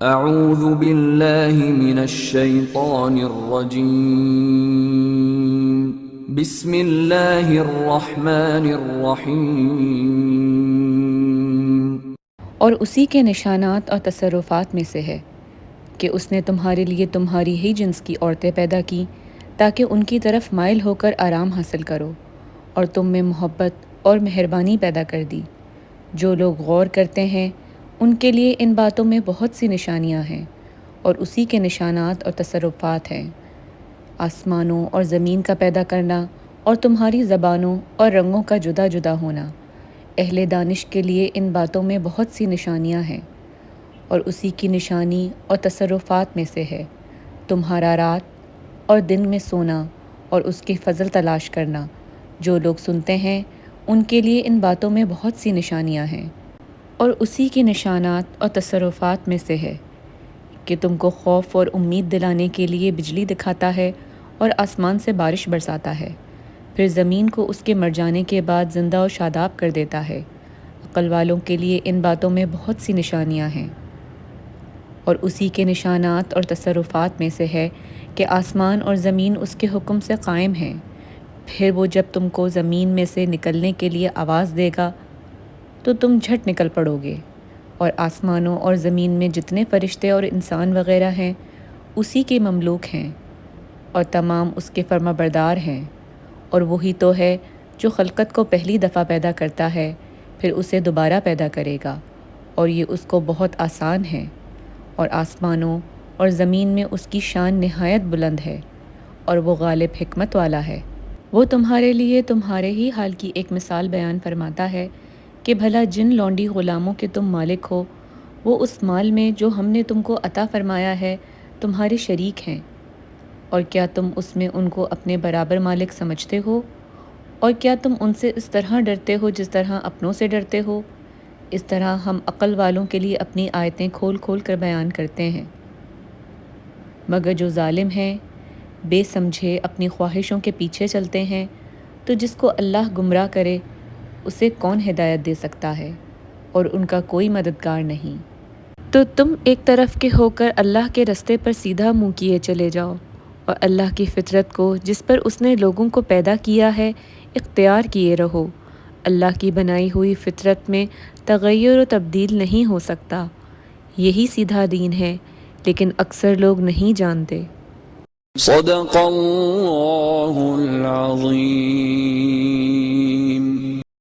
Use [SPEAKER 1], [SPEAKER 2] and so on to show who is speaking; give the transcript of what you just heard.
[SPEAKER 1] اعوذ باللہ من الشیطان الرجیم، بسم اللہ الرحمن الرحیم۔
[SPEAKER 2] اور اسی کے نشانات اور تصرفات میں سے ہے کہ اس نے تمہارے لیے تمہاری ہی جنس کی عورتیں پیدا کی تاکہ ان کی طرف مائل ہو کر آرام حاصل کرو، اور تم میں محبت اور مہربانی پیدا کر دی۔ جو لوگ غور کرتے ہیں ان کے لیے ان باتوں میں بہت سی نشانیاں ہیں، اور اسی کے نشانات اور تصرفات ہیں: آسمانوں اور زمین کا پیدا کرنا اور تمہاری زبانوں اور رنگوں کا جدا جدا ہونا۔ اہل دانش کے لیے ان باتوں میں بہت سی نشانیاں ہیں، اور اسی کی نشانی اور تصرفات میں سے ہے تمہارا رات اور دن میں سونا اور اس کی فضل تلاش کرنا۔ جو لوگ سنتے ہیں ان کے لیے ان باتوں میں بہت سی نشانیاں ہیں، اور اسی کی نشانات اور تصرفات میں سے ہے کہ تم کو خوف اور امید دلانے کے لیے بجلی دکھاتا ہے اور آسمان سے بارش برساتا ہے، پھر زمین کو اس کے مر جانے کے بعد زندہ و شاداب کر دیتا ہے۔ عقل والوں کے لیے ان باتوں میں بہت سی نشانیاں ہیں، اور اسی کے نشانات اور تصرفات میں سے ہے کہ آسمان اور زمین اس کے حکم سے قائم ہیں۔ پھر وہ جب تم کو زمین میں سے نکلنے کے لیے آواز دے گا تو تم جھٹ نکل پڑو گے، اور آسمانوں اور زمین میں جتنے فرشتے اور انسان وغیرہ ہیں اسی کے مملوک ہیں، اور تمام اس کے فرما بردار ہیں۔ اور وہی تو ہے جو خلقت کو پہلی دفعہ پیدا کرتا ہے، پھر اسے دوبارہ پیدا کرے گا، اور یہ اس کو بہت آسان ہے۔ اور آسمانوں اور زمین میں اس کی شان نہایت بلند ہے، اور وہ غالب حکمت والا ہے۔ وہ تمہارے لیے تمہارے ہی حال کی ایک مثال بیان فرماتا ہے کہ بھلا جن لونڈی غلاموں کے تم مالک ہو، وہ اس مال میں جو ہم نے تم کو عطا فرمایا ہے تمہارے شریک ہیں، اور کیا تم اس میں ان کو اپنے برابر مالک سمجھتے ہو؟ اور کیا تم ان سے اس طرح ڈرتے ہو جس طرح اپنوں سے ڈرتے ہو؟ اس طرح ہم عقل والوں کے لیے اپنی آیتیں کھول کھول کر بیان کرتے ہیں، مگر جو ظالم ہیں، بے سمجھے اپنی خواہشوں کے پیچھے چلتے ہیں، تو جس کو اللہ گمراہ کرے اسے کون ہدایت دے سکتا ہے، اور ان کا کوئی مددگار نہیں۔ تو تم ایک طرف کے ہو کر اللہ کے رستے پر سیدھا منہ کیے چلے جاؤ، اور اللہ کی فطرت کو جس پر اس نے لوگوں کو پیدا کیا ہے اختیار کیے رہو۔ اللہ کی بنائی ہوئی فطرت میں تغیر و تبدیل نہیں ہو سکتا۔ یہی سیدھا دین ہے، لیکن اکثر لوگ نہیں جانتے۔
[SPEAKER 1] صدق اللہ العظیم۔